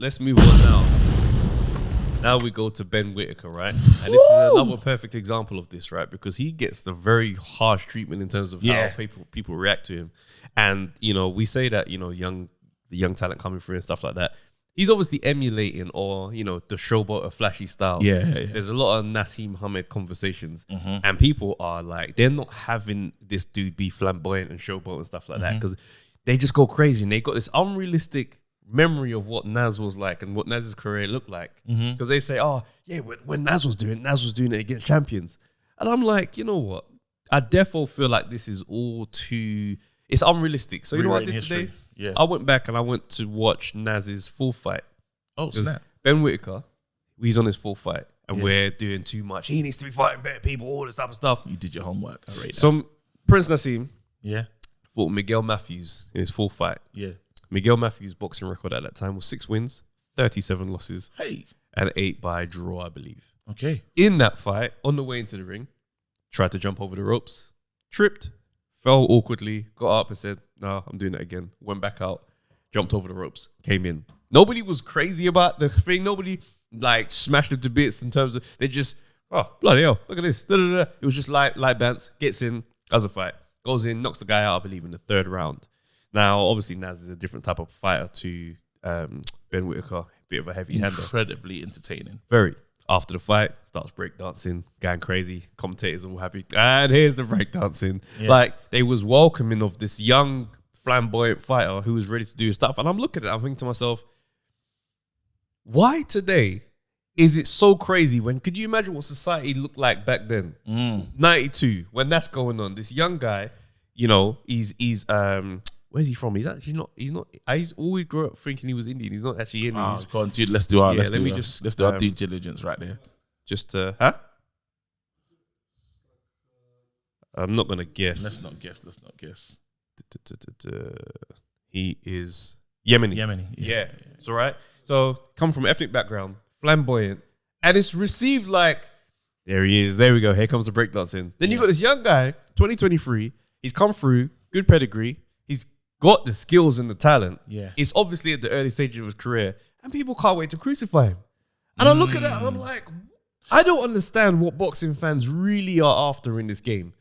let's move on now. Now we go to Ben Whitaker, right? And this is another perfect example of this, right? Because he gets the very harsh treatment in terms of how people react to him. And, you know, we say that, you know, the young talent coming through and stuff like that. He's obviously emulating or, you know, the showboat or flashy style. Yeah. There's a lot of Nassim Hamed conversations. And people are like, they're not having this dude be flamboyant and showboat and stuff like that. Because they just go crazy. And they got this unrealistic memory of what Nas was like and what Nas's career looked like. Because they say, oh, yeah, when Nas was doing it against champions. And I'm like, you know what? I defo feel like this is all too... It's unrealistic. So you know what I did today? Yeah. I went back and I went to watch Nas's full fight. Oh, snap. Ben Whitaker, he's on his full fight. And we're doing too much. He needs to be fighting better people, all this type of stuff. You did your homework. I rate that. So Prince Nassim fought Miguel Matthews in his full fight. Yeah. Miguel Matthews' boxing record at that time was 6 wins, 37 losses, Hey. and 8 by draw, I believe. Okay. In that fight, on the way into the ring, tried to jump over the ropes, tripped, fell awkwardly, got up and said, no, I'm doing it again. Went back out, jumped over the ropes, came in. Nobody was crazy about the thing. Nobody like smashed him to bits in terms of, they just, oh, bloody hell, look at this. Da-da-da. It was just light bants, gets in, does a fight, goes in, knocks the guy out, I believe, in the 3rd round. Now, obviously, Nas is a different type of fighter to Ben Whitaker, a bit of a heavy hander. Incredibly entertaining. Very. After the fight, starts breakdancing, going crazy. Commentators are all happy. And here's the breakdancing. Yeah. Like, they was welcoming of this young, flamboyant fighter who was ready to do his stuff. And I'm looking at it, I'm thinking to myself, why today is it so crazy when, could you imagine what society looked like back then? 92, when that's going on. This young guy, you know, he's where's he from? He's actually not. He's not. I always grew up thinking he was Indian. He's not actually Indian. Go on, dude. Let's do our. Let's do our due diligence right there. Just I'm not gonna guess. Let's not guess. He is Yemeni. Yeah. It's all right. So come from ethnic background, flamboyant, and it's received like, there he is. There we go. Here comes the breakdancing. Then you got this young guy, 2023. He's come through, good pedigree. He's got the skills and the talent. Yeah. He's obviously at the early stages of his career, and people can't wait to crucify him. And I look at that and I'm like, I don't understand what boxing fans really are after in this game.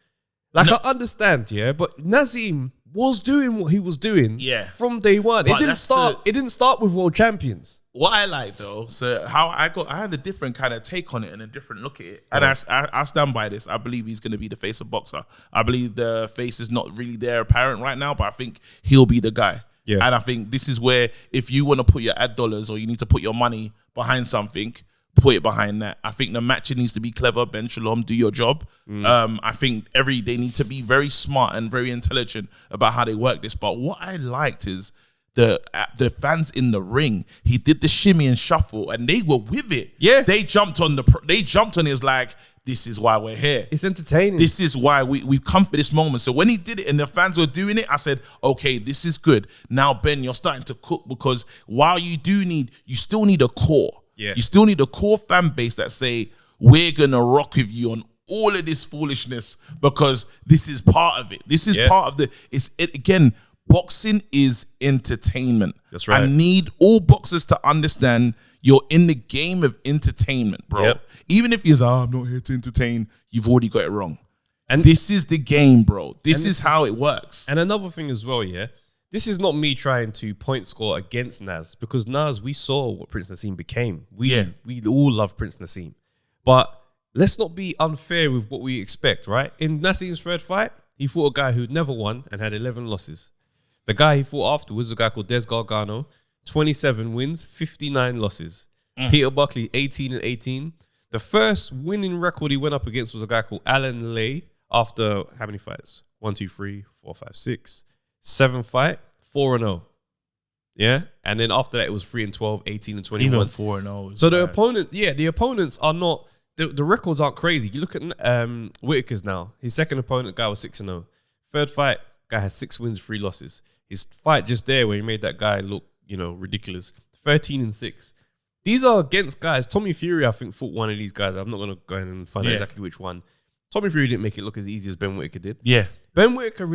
Like, I understand, but Nassim was doing what he was doing from day one. It didn't start with world champions. What I like though, so how I had a different kind of take on it and a different look at it. And I stand by this. I believe he's going to be the face of boxer. I believe the face is not really there apparent right now, but I think he'll be the guy. Yeah. And I think this is where, if you want to put your ad dollars or you need to put your money behind something, put it behind that. I think the matching needs to be clever. Ben Shalom, do your job. I think they need to be very smart and very intelligent about how they work this. But what I liked is the fans in the ring. He did the shimmy and shuffle, and they were with it. Yeah, they jumped on it. It's like, this is why we're here. It's entertaining. This is why we've come for this moment. So when he did it and the fans were doing it, I said, okay, this is good. Now, Ben, you're starting to cook, because while you still need a core. Yeah. You still need a core fan base that say, we're going to rock with you on all of this foolishness, because this is part of it. This is part of again, boxing is entertainment. That's right. I need all boxers to understand you're in the game of entertainment, bro. Yep. Even if you're I'm not here to entertain, you've already got it wrong. And this is the game, bro. This is how it works. And another thing as well, this is not me trying to point score against Nas, because Nas, we saw what Prince Nassim became. We all love Prince Nassim. But let's not be unfair with what we expect, right? In Nassim's 3rd fight, he fought a guy who'd never won and had 11 losses. The guy he fought afterwards, a guy called Des Gargano, 27 wins, 59 losses. Peter Buckley, 18 and 18. The first winning record he went up against was a guy called Alan Lay after how many fights? 1, 2, 3, 4, 5, 6. 7 fight, 4-0. Yeah? And then after that, it was 3-12, 18 and 21. Even 4-0. So the opponents are not, the records aren't crazy. You look at Whitaker's now. His second opponent, guy was 6-0. 3rd fight, guy has 6 wins, 3 losses. His fight just there where he made that guy look, ridiculous. 13 and 6. These are against guys. Tommy Fury, I think, fought one of these guys. I'm not going to go ahead and find out exactly which one. Tommy Fury didn't make it look as easy as Ben Whitaker did. Yeah. Ben Whitaker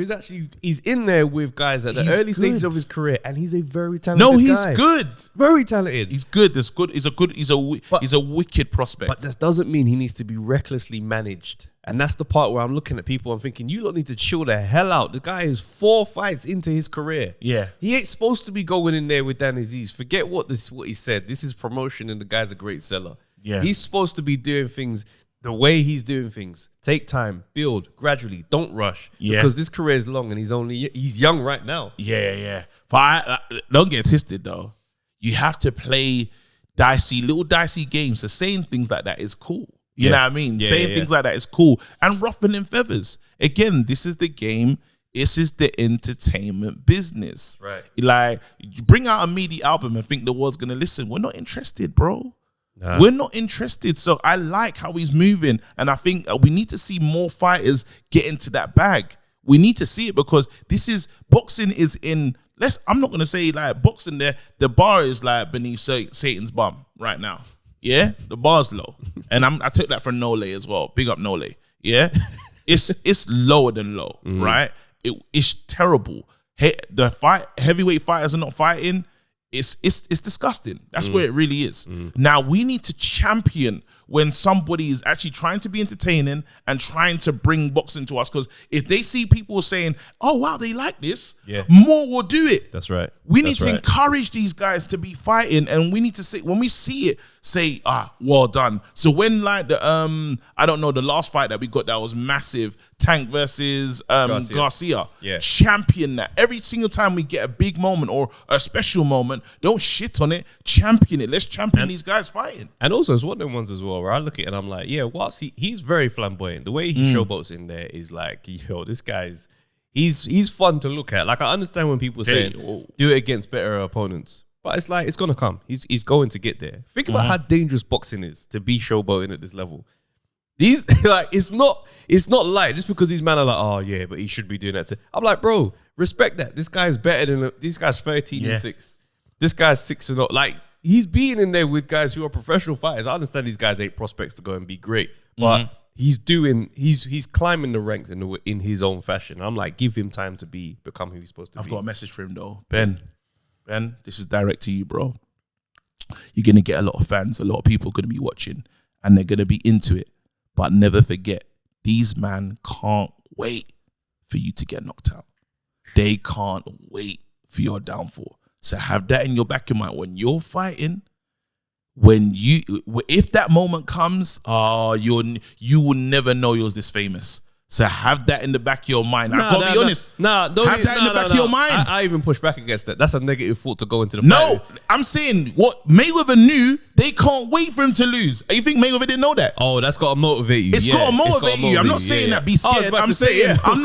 he's in there with guys at the early stages of his career, and he's a very talented guy. No, he's good. Very talented. He's good. That's good. He's a wicked prospect. But that doesn't mean he needs to be recklessly managed. And that's the part where I'm looking at people, I'm thinking, you lot need to chill the hell out. The guy is 4 fights into his career. Yeah. He ain't supposed to be going in there with Dan Aziz. Forget what he said. This is promotion and the guy's a great seller. Yeah. He's supposed to be doing things the way he's doing things. Take time, build gradually. Don't rush. Yeah. Because this career is long and he's young right now. Yeah. But don't get twisted though. You have to play little dicey games. So saying things like that is cool. You know what I mean? Yeah, saying things like that is cool. And ruffling feathers. Again, this is the game. This is the entertainment business. Right. Like, you bring out a meaty album and think the world's going to listen. We're not interested, bro. Nah. We're not interested. So I like how he's moving. And I think we need to see more fighters get into that bag. We need to see it because boxing is in, I'm not going to say like boxing there. The bar is like beneath Satan's bum right now. Yeah, the bar's low, and I took that from Nole as well. Big up Nole. Yeah, it's lower than low, right? It's terrible. The heavyweight fighters are not fighting. It's disgusting. That's where it really is. Now we need to champion when somebody is actually trying to be entertaining and trying to bring boxing to us. Because if they see people saying, "Oh wow, they like this," more will do it. That's right. We need to encourage these guys to be fighting, and we need to say when we see it, say, well done. So when like the I don't know, the last fight that we got that was massive, Tank versus Garcia. Yeah. Champion that. Every single time we get a big moment or a special moment, don't shit on it, champion it. Let's champion these guys fighting. And also it's one of them ones as well where I look at it and I'm like, yeah, he's very flamboyant. The way he showboats in there is like, yo, this guy's he's fun to look at. Like I understand when people say do it against better opponents. But it's like, it's going to come. He's going to get there. Think about how dangerous boxing is to be showboating at this level. These, like, it's not light just because these men are like, oh, yeah, but he should be doing that. I'm like, bro, respect that. This guy's better than, this guy's 13-6. This guy's 6-0. Like, he's being in there with guys who are professional fighters. I understand these guys ain't prospects to go and be great. But he's climbing the ranks in his own fashion. I'm like, give him time to become who he's supposed to be. I've got a message for him, though. Ben, this is direct to you, bro. You're going to get a lot of fans. A lot of people are going to be watching and they're going to be into it. But never forget, these men can't wait for you to get knocked out. They can't wait for your downfall. So have that in your back of mind. When you're fighting, if that moment comes, you will never know you're this famous. So have that in the back of your mind. I've got to be honest. Have that in the back of your mind. I even push back against that. That's a negative thought to go into the fight. No, I'm saying what Mayweather knew, they can't wait for him to lose. You think Mayweather didn't know that? Oh, that's got to motivate you. It's got to motivate you. I'm not saying that be scared. I'm saying I'm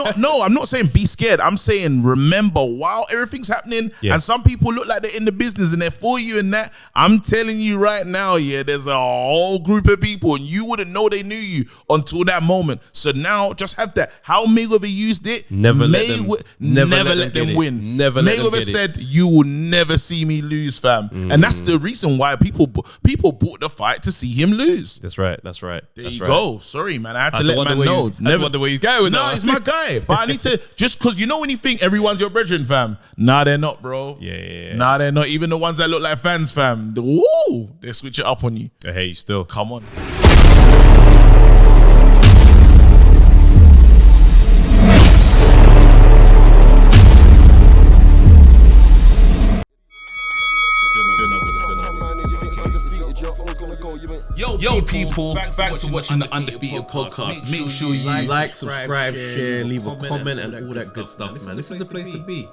not saying be scared. I'm saying remember while everything's happening and some people look like they're in the business and they're for you and that. I'm telling you right now, there's a whole group of people and you wouldn't know they knew you until that moment. So now just have that. How Mayweather used it, never let them win. Never let them Mayweather said, "You will never see me lose, fam." And that's the reason why people bought the fight to see him lose. That's right. There you go. Sorry, man. I had to let man know. Never wonder where he's going. No, he's my guy. But I need to, just because you know when you think everyone's your brethren, fam. Nah, they're not, bro. Yeah. Nah, they're not. Even the ones that look like fans, fam. Woo! They switch it up on you. Hey, still. Come on. Yo, people, thanks for watching the Undefeated podcast. Make sure you like, subscribe, share, leave a comment and all that good stuff, man. This is the place to be.